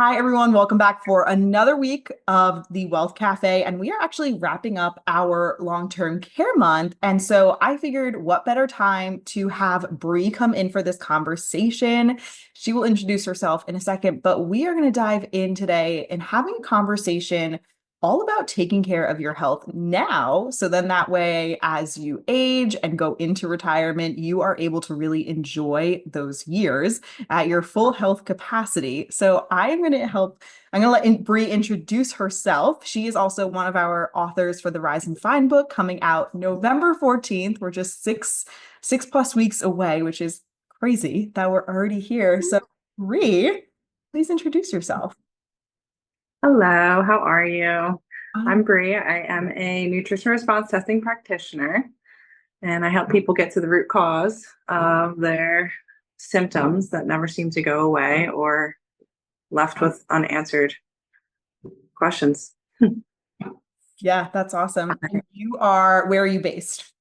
Hi, everyone. Welcome back for another week of the Wealth Cafe. And we are actually wrapping up our long-term care month. And so I figured what better time to have Brie come in for this conversation. She will introduce herself in a second, but we are going to dive in today and having a conversation all about taking care of your health now. So then that way, as you age and go into retirement, you are able to really enjoy those years at your full health capacity. So I'm going to let Brie introduce herself. She is also one of our authors for the Rise and Find book coming out November 14th. We're just six plus weeks away, which is crazy that we're already here. So Brie, please introduce yourself. Hello, how are you? Um, I'm Brie. I am a nutrition response testing practitioner, and I help people get to the root cause of their symptoms that never seem to go away or left with unanswered questions. yeah, that's awesome. And where are you based?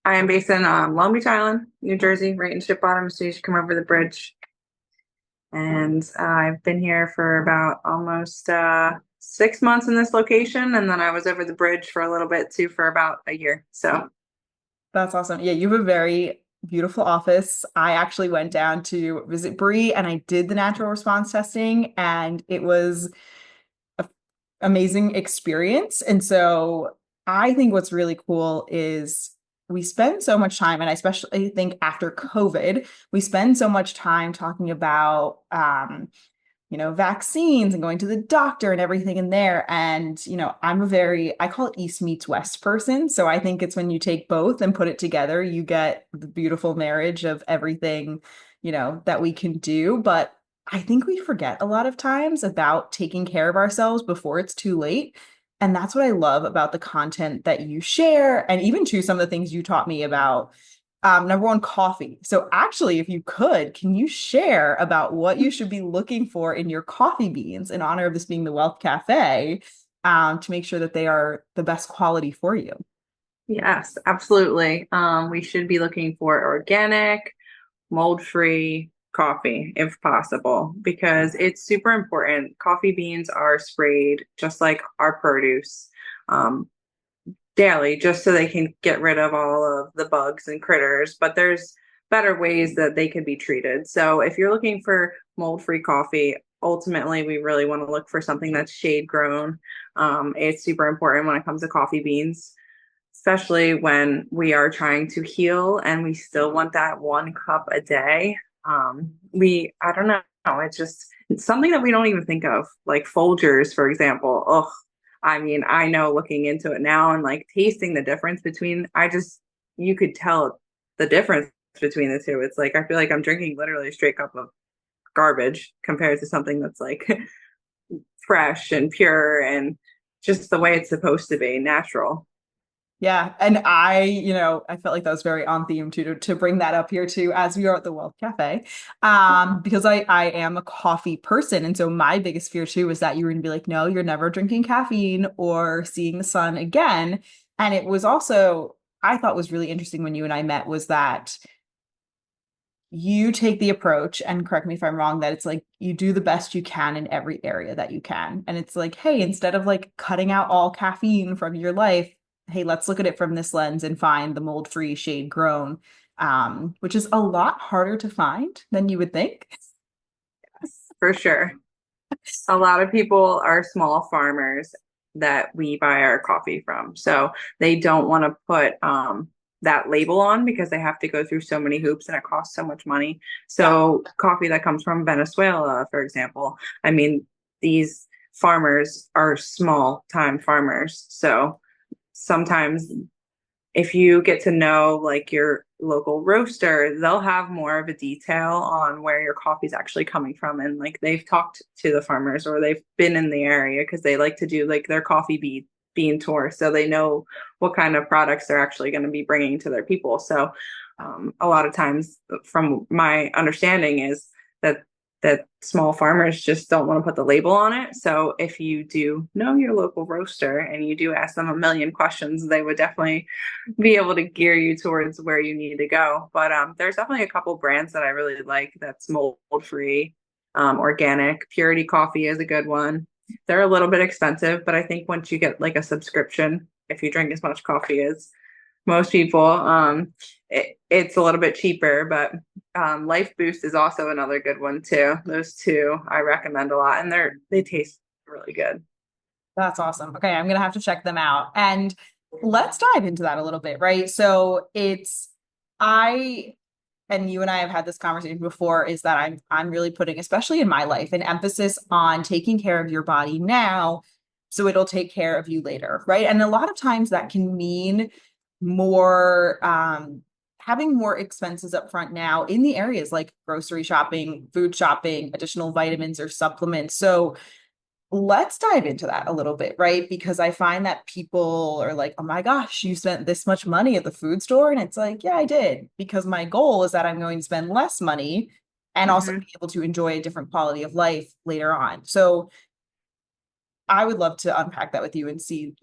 I am based in Long Beach Island, New Jersey, right in Ship Bottom, as soon as you come over the bridge. And I've been here for about almost 6 months in this location, and then I was over the bridge for a little bit too for about a year. So That's awesome. Yeah, you have a very beautiful office. I actually went down to visit Bree and I did the natural response testing, and it was an amazing experience. And so I think what's really cool is we spend so much time, and I especially think after COVID, we spend so much time talking about vaccines and going to the doctor and everything in there. And, I call it East meets West person. So I think it's when you take both and put it together, you get the beautiful marriage of everything, that we can do. But I think we forget a lot of times about taking care of ourselves before it's too late. And that's what I love about the content that you share, and even to some of the things you taught me about number one, coffee. So actually, if you could, can you share about what you should be looking for in your coffee beans in honor of this being the Wealth Cafe, to make sure that they are the best quality for you? yes, absolutely. We should be looking for organic, mold-free coffee if possible, because it's super important. Coffee beans are sprayed just like our produce, um, daily, just so they can get rid of all of the bugs and critters. But there's better ways that they can be treated. So if you're looking for mold-free coffee, ultimately we really want to look for something that's shade grown. It's super important when it comes to coffee beans, especially when we are trying to heal and we still want that 1 cup a day. I don't know, it's something that we don't even think of, like Folgers, for example. Oh, I mean, I know looking into it now and like tasting the difference between, you could tell the difference between the two. It's like, I feel like I'm drinking literally a straight cup of garbage compared to something that's like fresh and pure and just the way it's supposed to be, natural. Yeah, and I felt like that was very on theme to bring that up here too, as we are at the Wealth Cafe, because I am a coffee person, and so my biggest fear too was that you were going to be like, no, you're never drinking caffeine or seeing the sun again. And it was also I thought was really interesting when you and I met was that you take the approach, and correct me if I'm wrong, that it's like you do the best you can in every area that you can. And it's like, hey, instead of like cutting out all caffeine from your life, hey, let's look at it from this lens and find the mold-free shade grown, which is a lot harder to find than you would think. For sure. A lot of people are small farmers that we buy our coffee from. So they don't want to put that label on because they have to go through so many hoops and it costs so much money. Yeah. So coffee that comes from Venezuela, for example, I mean, these farmers are small time farmers. So sometimes if you get to know like your local roaster, they'll have more of a detail on where your coffee is actually coming from. And like they've talked to the farmers or they've been in the area because they like to do like their bean tour. So they know what kind of products they're actually going to be bringing to their people. So a lot of times, from my understanding, is that small farmers just don't want to put the label on it. So if you do know your local roaster and you do ask them a million questions, they would definitely be able to gear you towards where you need to go. But there's definitely a couple brands that I really like that's mold free. Organic purity coffee is a good one. They're a little bit expensive, but I think once you get like a subscription, if you drink as much coffee as most people, it's a little bit cheaper. But Life Boost is also another good one too. Those two I recommend a lot, and they taste really good. That's awesome. Okay, I'm gonna have to check them out. And let's dive into that a little bit, right? So it's I and you and I have had this conversation before, is that I'm really putting, especially in my life, an emphasis on taking care of your body now so it'll take care of you later, right? And a lot of times that can mean more having more expenses up front now in the areas like grocery shopping, food shopping, additional vitamins or supplements. So let's dive into that a little bit, right? Because I find that people are like, oh my gosh, you spent this much money at the food store. And it's like, yeah, I did. Because my goal is that I'm going to spend less money and also Hmm. be able to enjoy a different quality of life later on. So I would love to unpack that with you and see,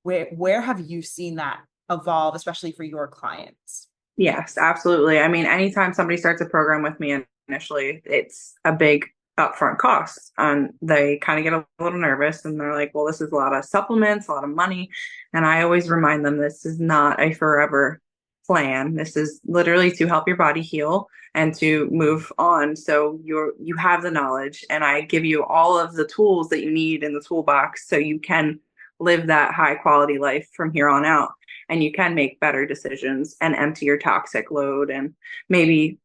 where have you seen that evolve, especially for your clients? Yes, absolutely. I mean, anytime somebody starts a program with me initially, it's a big upfront cost. And they kind of get a little nervous and they're like, well, this is a lot of supplements, a lot of money. And I always remind them this is not a forever plan. This is literally to help your body heal and to move on. So you have the knowledge and I give you all of the tools that you need in the toolbox so you can live that high quality life from here on out and you can make better decisions and empty your toxic load and maybe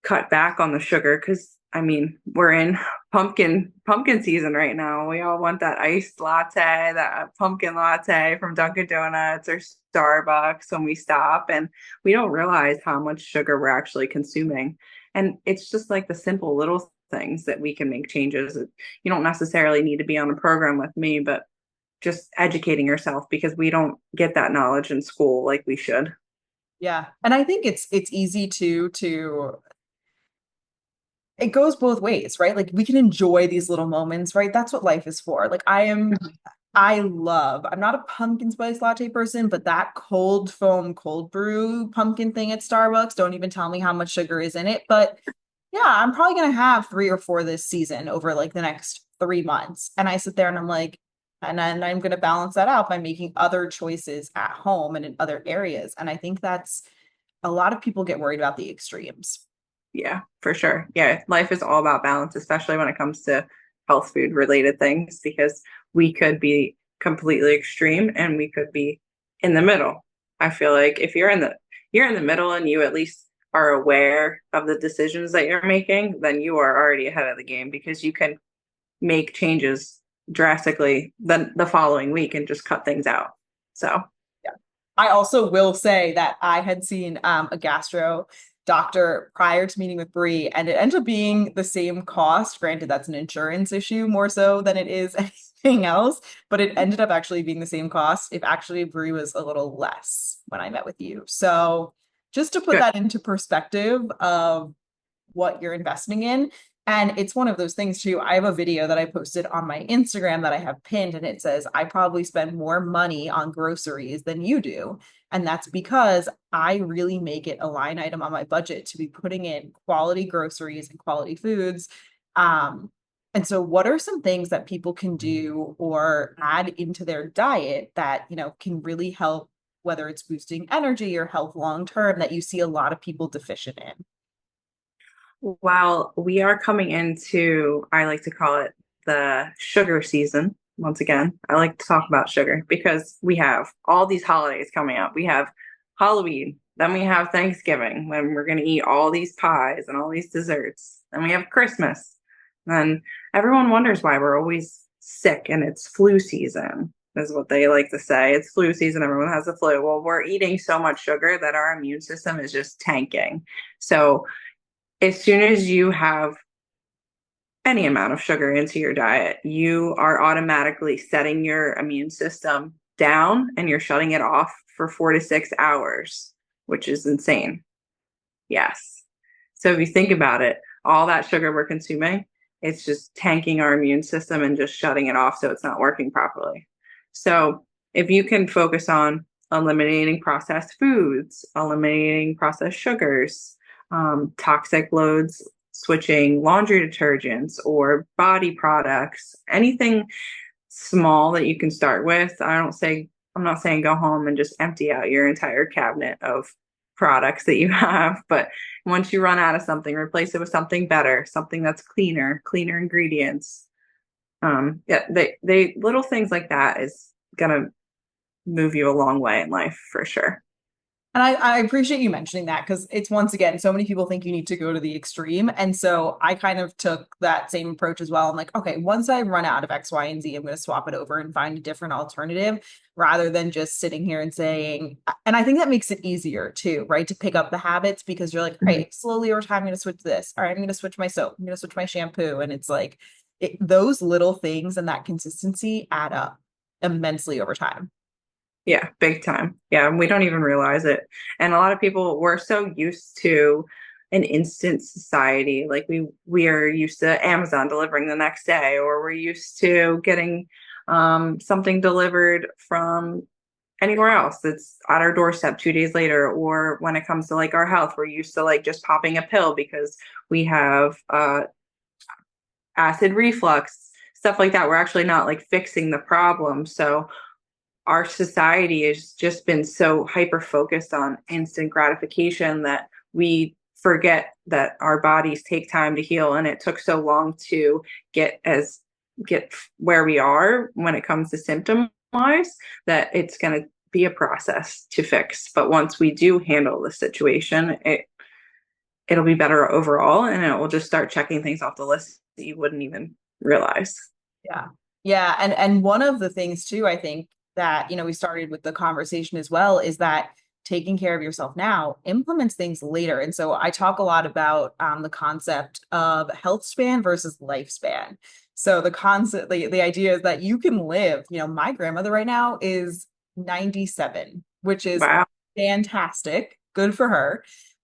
cut back on the sugar because I mean we're in pumpkin season right now. We all want that iced latte, that pumpkin latte from Dunkin' Donuts or Starbucks when we stop, and we don't realize how much sugar we're actually consuming. And it's just like the simple little things that we can make changes. You don't necessarily need to be on a program with me, but just educating yourself because we don't get that knowledge in school like we should. Yeah. And I think it's easy to it goes both ways, right? Like we can enjoy these little moments, right? That's what life is for. Like I'm not a pumpkin spice latte person, but that cold foam cold brew pumpkin thing at Starbucks, don't even tell me how much sugar is in it. But yeah, I'm probably gonna have three or four this season over like the next 3 months. And I sit there and I'm like, and then I'm gonna balance that out by making other choices at home and in other areas. And I think that's a lot of people get worried about the extremes. Yeah, for sure. Yeah, life is all about balance, especially when it comes to health food related things, because we could be completely extreme and we could be in the middle. I feel like if you're in the middle and you at least are aware of the decisions that you're making, then you are already ahead of the game because you can make changes drastically the following week and just cut things out. So, Yeah. I also will say that I had seen a gastro doctor prior to meeting with Brie, and it ended up being the same cost. Granted, that's an insurance issue more so than it is anything else, but it ended up actually being the same cost. If actually Brie was a little less when I met with you. So just to put good. that into perspective of what you're investing in. And it's one of those things too. I have a video that I posted on my Instagram that I have pinned, and it says, I probably spend more money on groceries than you do. And that's because I really make it a line item on my budget to be putting in quality groceries and quality foods. And so what are some things that people can do or add into their diet that, can really help, whether it's boosting energy or health long term, that you see a lot of people deficient in? While we are coming into, I like to call it the sugar season. Once again, I like to talk about sugar because we have all these holidays coming up. We have Halloween, then we have Thanksgiving when we're going to eat all these pies and all these desserts. Then we have Christmas. Then everyone wonders why we're always sick and it's flu season, is what they like to say. It's flu season, everyone has the flu. Well, we're eating so much sugar that our immune system is just tanking. So, as soon as you have any amount of sugar into your diet, you are automatically setting your immune system down and you're shutting it off for 4 to 6 hours, which is insane. Yes. So if you think about it, all that sugar we're consuming, it's just tanking our immune system and just shutting it off so it's not working properly. So if you can focus on eliminating processed foods, eliminating processed sugars, toxic loads switching laundry detergents or body products, anything small that you can start with. I'm not saying go home and just empty out your entire cabinet of products that you have, but once you run out of something, replace it with something better, something that's cleaner ingredients. Yeah, they little things like that is gonna move you a long way in life for sure. And I appreciate you mentioning that because it's once again, so many people think you need to go to the extreme. And so I kind of took that same approach as well. I'm like, okay, once I run out of X, Y, and Z, I'm going to swap it over and find a different alternative rather than just sitting here and saying, and I think that makes it easier too, right? To pick up the habits because you're like, all Mhm. right, slowly over time, I'm going to switch this. All right, I'm going to switch my soap. I'm going to switch my shampoo. And it's like those little things and that consistency add up immensely over time. Yeah, big time. Yeah, and we don't even realize it. And a lot of people, we're so used to an instant society. Like we are used to Amazon delivering the next day, or we're used to getting something delivered from anywhere else that's at our doorstep 2 days later. Or when it comes to like our health, we're used to like just popping a pill because we have acid reflux, stuff like that. We're actually not like fixing the problem. So our society has just been so hyper focused on instant gratification that we forget that our bodies take time to heal, and it took so long to get where we are when it comes to symptom wise that it's going to be a process to fix. But once we do handle the situation, it'll be better overall, and it will just start checking things off the list that you wouldn't even realize. Yeah. Yeah. And one of the things too, I think that, we started with the conversation as well, is that taking care of yourself now implements things later. And so I talk a lot about the concept of health span versus lifespan. So the concept, the idea is that you can live, my grandmother right now is 97, which is Wow. fantastic. Good for her.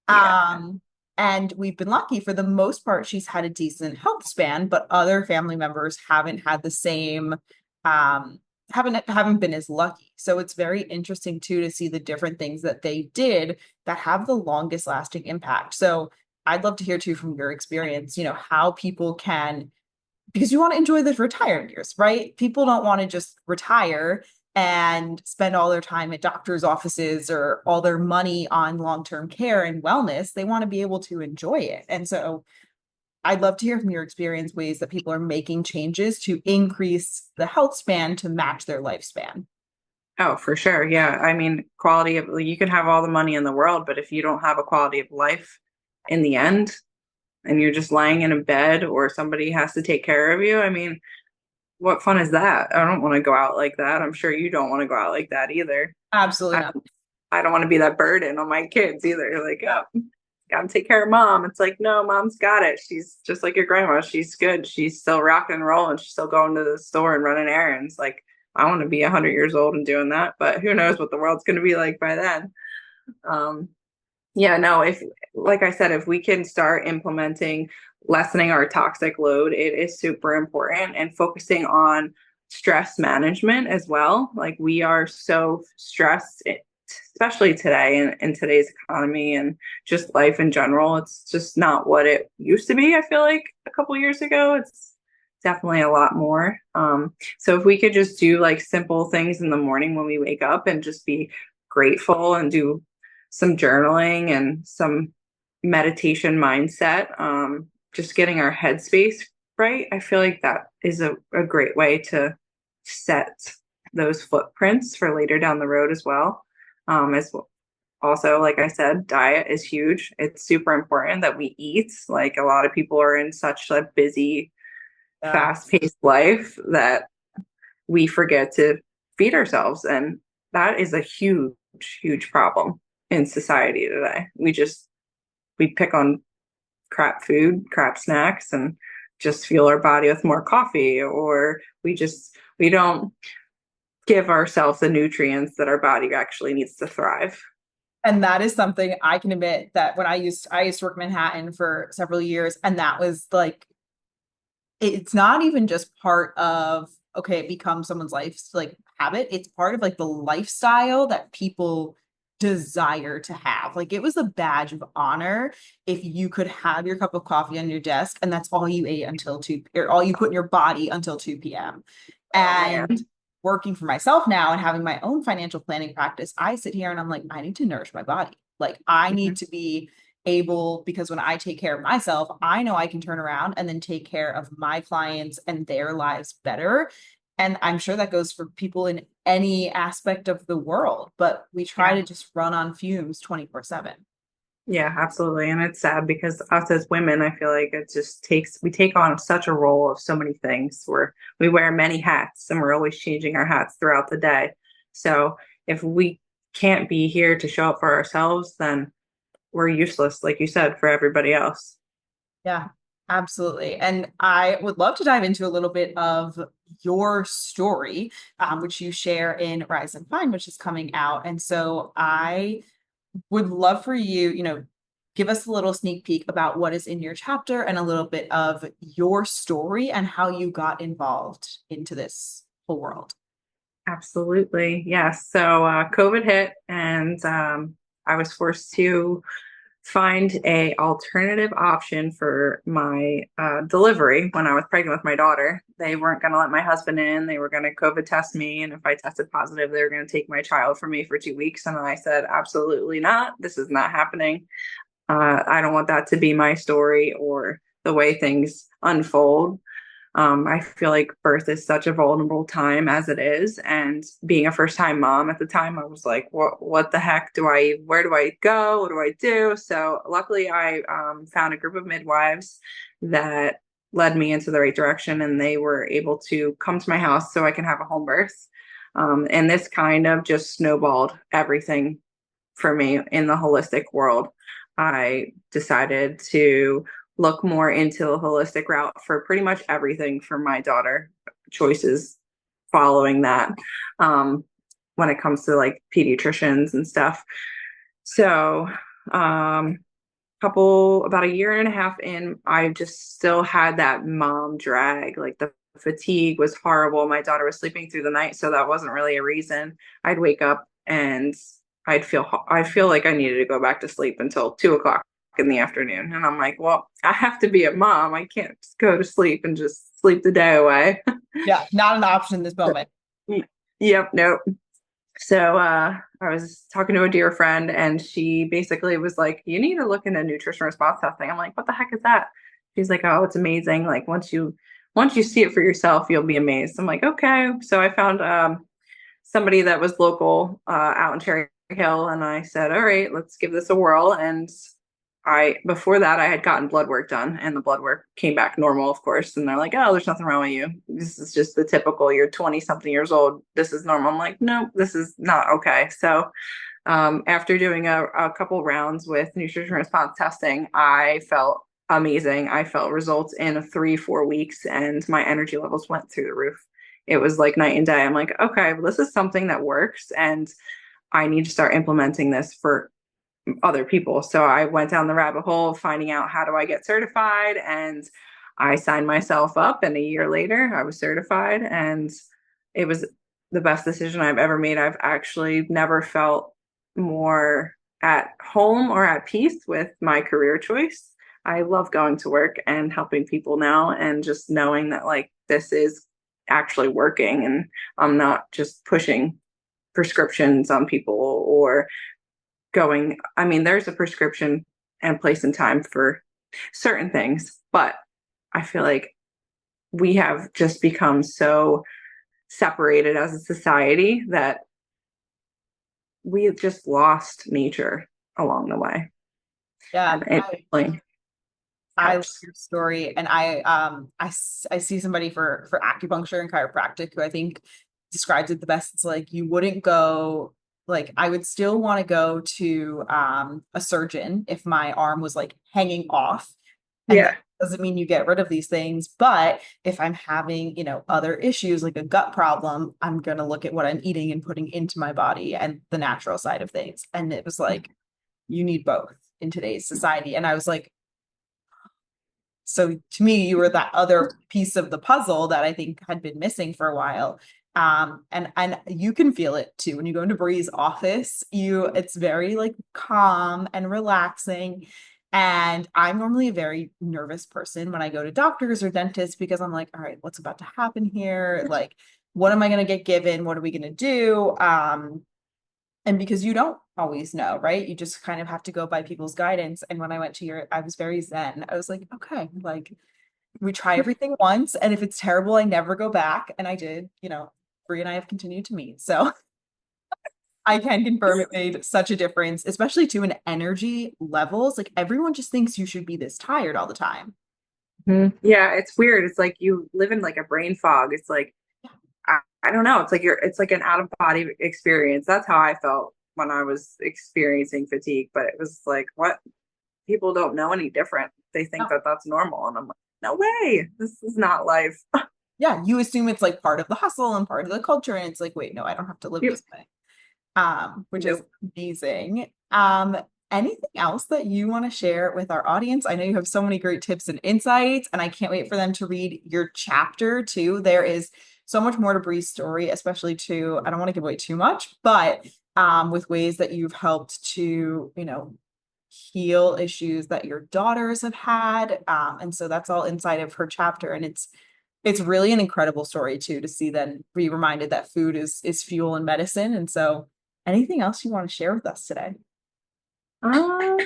Yeah. Um, and we've been lucky for the most part, she's had a decent health span, but other family members haven't had the same, um, haven't been as lucky. So it's very interesting too to see the different things that they did that have the longest lasting impact. So I'd love to hear too from your experience, how people can, because you want to enjoy the retired years, right? People don't want to just retire and spend all their time at doctor's offices or all their money on long-term care and wellness. They want to be able to enjoy it. And so I'd love to hear from your experience ways that people are making changes to increase the health span to match their lifespan. Oh, for sure. Yeah. I mean, quality of you can have all the money in the world, but if you don't have a quality of life in the end and you're just lying in a bed or somebody has to take care of you, I mean, what fun is that? I don't want to go out like that. I'm sure you don't want to go out like that either. Absolutely I, not. I don't want to be that burden on my kids either. Like, oh, gotta take care of mom. It's like, no, mom's got it. She's just like your grandma. She's good. She's still rocking and rolling. She's still going to the store and running errands. Like, I want to be 100 years old and doing that, but who knows what the world's going to be like by then. Um, yeah, no, if, like I said, if we can start implementing lessening our toxic load, it is super important, and focusing on stress management as well. Like we are so stressed, especially today in today's economy and just life in general. It's just not what it used to be. I feel like a couple years ago, it's definitely a lot more. So if we could just do like simple things in the morning when we wake up and just be grateful and do some journaling and some meditation mindset, just getting our headspace right. I feel like that is a great way to set those footprints for later down the road as well. As also, like I said, diet is huge. It's super important that we eat. Like a lot of people are in such a busy, Yeah. fast-paced life that we forget to feed ourselves. And that is a huge problem in society today. We pick on crap food, crap snacks, and just fuel our body with more coffee, or we don't give ourselves the nutrients that our body actually needs to thrive. And that is something I can admit that when I used to work in Manhattan for several years, and that was like it's not even just part of okay, it becomes someone's life's like habit. It's part of like the lifestyle that people desire to have. Like it was a badge of honor if you could have your cup of coffee on your desk and that's all you ate until 2 or all you put in your body until 2 p.m. Oh And man. working for myself now and having my own financial planning practice, I sit here and I'm like, I need to nourish my body. Like I need Mhm. to be able, because when I take care of myself, I know I can turn around and then take care of my clients and their lives better. And I'm sure that goes for people in any aspect of the world, but we try Yeah. to just run on fumes 24/7. Yeah, absolutely. And it's sad because us as women, I feel like it just we take on such a role of so many things where we wear many hats and we're always changing our hats throughout the day. So if we can't be here to show up for ourselves, then we're useless, like you said, for everybody else. Yeah, absolutely. And I would love to dive into a little bit of your story, which you share in Rise and Find, which is coming out. And so I would love for you, give us a little sneak peek about what is in your chapter and a little bit of your story and how you got involved into this whole world. Absolutely. Yes. So COVID hit and I was forced to find a alternative option for my delivery when I was pregnant with my daughter. They weren't going to let my husband in. They were going to COVID test me. And if I tested positive, they were going to take my child from me for 2 weeks. And I said, absolutely not. This is not happening. I don't want that to be my story or the way things unfold. I feel like birth is such a vulnerable time as it is. And being a first time mom at the time, I was like, what the heck where do I go? What do I do? So luckily I found a group of midwives that led me into the right direction and they were able to come to my house so I can have a home birth. And this kind of just snowballed everything for me in the holistic world. I decided to look more into a holistic route for pretty much everything for my daughter choices following that when it comes to like pediatricians and stuff. So, couple about a year and a half in, I just still had that mom drag. Like the fatigue was horrible. My daughter was sleeping through the night, so that wasn't really a reason. I'd wake up and I feel like I needed to go back to sleep until 2 o'clock in the afternoon. And I'm like, well, I have to be a mom. I can't just go to sleep and just sleep the day away. Yeah, not an option in this moment. Yep, nope. So I was talking to a dear friend, and she basically was like, "You need to look into nutrition response testing." I'm like, "What the heck is that?" She's like, "Oh, it's amazing. Like once you see it for yourself, you'll be amazed." I'm like, "Okay." So I found somebody that was local out in Cherry Hill, and I said, "All right, let's give this a whirl." And I before that I had gotten blood work done and the blood work came back normal, of course. And they're like, "Oh, there's nothing wrong with you. This is just the typical, you're 20 something years old. This is normal." I'm like, "No, this is not okay." So after doing a couple rounds with nutrition response testing, I felt amazing. I felt results in 3, 4 weeks and my energy levels went through the roof. It was like night and day. I'm like, okay, well, this is something that works and I need to start implementing this for other people. So I went down the rabbit hole of finding out how do I get certified, and I signed myself up, and a year later I was certified, and it was the best decision I've ever made. I've actually never felt more at home or at peace with my career choice. I love going to work and helping people now and just knowing that like this is actually working and I'm not just pushing prescriptions on people or going. I mean, there's a prescription and place and time for certain things, but I feel like we have just become so separated as a society that we just lost nature along the way. Yeah, And it really I love helps. your story, and I see somebody for acupuncture and chiropractic who I think describes it the best. It's like you wouldn't go, like I would still want to go to a surgeon if my arm was like hanging off, and that Yeah. doesn't mean you get rid of these things. But if I'm having, other issues like a gut problem, I'm gonna look at what I'm eating and putting into my body and the natural side of things. And it was like you need both in today's society. And I was like, so to me, you were that other piece of the puzzle that I think had been missing for a while. And you can feel it too when you go into Bree's office. It's very like calm and relaxing. And I'm normally a very nervous person when I go to doctors or dentists because I'm like, all right, what's about to happen here? Like, what am I going to get given? What are we going to do? And because you don't always know, right? You just kind of have to go by people's guidance. And when I went to your, I was very zen. I was like, okay, like we try everything once, and if it's terrible, I never go back. And I did, Brie and I have continued to meet. So I can confirm it made such a difference, especially to an energy levels. Like everyone just thinks you should be this tired all the time. Yeah, it's weird. It's like you live in like a brain fog. It's like I don't know. It's like an out of body experience. That's how I felt when I was experiencing fatigue. But it was like, what? People don't know any different. They think Oh, that that's normal, and I'm like, no way. This is not life. yeah, you assume it's like part of the hustle and part of the culture, and it's like, wait, no, I don't have to live Yep. this way. Which is Nope. amazing. Anything else that you want to share with our audience? I know you have so many great tips and insights, and I can't wait for them to read your chapter too. There is so much more to Bree's story, especially to, I don't want to give away too much, but with ways that you've helped to, heal issues that your daughters have had. And so that's all inside of her chapter. And it's really an incredible story too to see then be reminded that food is fuel and medicine. And so anything else you want to share with us today? Um,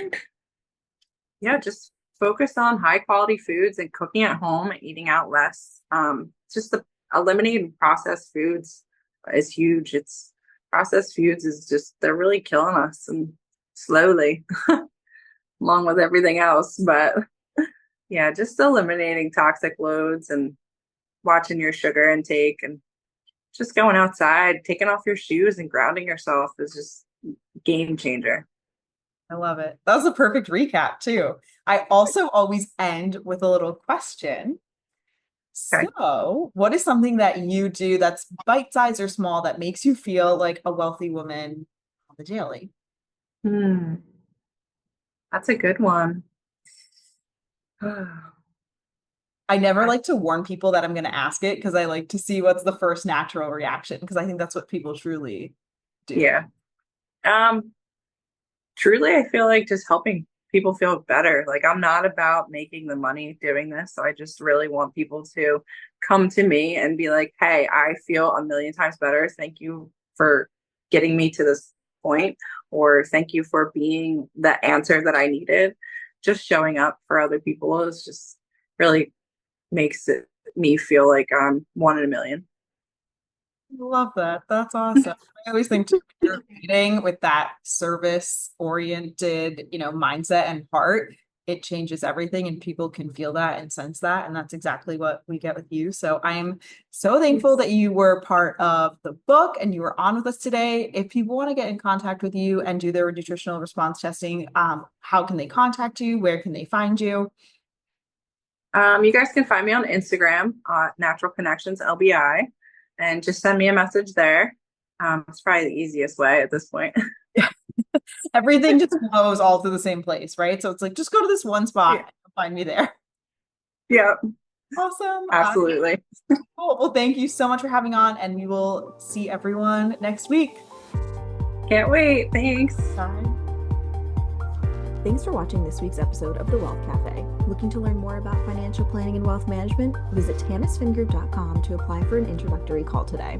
yeah, just focus on high quality foods and cooking at home and eating out less. Just the eliminating processed foods is huge. It's processed foods is just they're really killing us and slowly, along with everything else. But yeah, just eliminating toxic loads and watching your sugar intake and just going outside, taking off your shoes and grounding yourself is just game changer. I love it. That was a perfect recap too. I also always end with a little question. Okay. So, what is something that you do that's bite-sized or small that makes you feel like a wealthy woman on the daily? Hmm, that's a good one. I never like to warn people that I'm going to ask it because I like to see what's the first natural reaction because I think that's what people truly do. Yeah. Um, Truly, I feel like just helping people feel better. Like I'm not about making the money doing this. So I just really want people to come to me and be like, hey, I feel a million times better. Thank you for getting me to this point, or thank you for being the answer that I needed. Just showing up for other people is just really makes it me feel like I'm one in a million. Love that. That's awesome. I always think too, if you're leading with that service oriented, mindset and heart, it changes everything and people can feel that and sense that. And that's exactly what we get with you. So I am so thankful that you were part of the book and you were on with us today. If people want to get in contact with you and do their nutritional response testing, how can they contact you? Where can they find you? You guys can find me on Instagram, Natural Connections LBI, and just send me a message there. It's probably the easiest way at this point. Everything just flows all to the same place, right? So it's like, just go to this one spot Yeah, and you'll find me there. yeah, Awesome. absolutely. Cool. Well, thank you so much for having on, and we will see everyone next week. Can't wait. Thanks. Bye. Thanks for watching this week's episode of The Wealth Cafe. Looking to learn more about financial planning and wealth management? Visit tanisfingroup.com to apply for an introductory call today.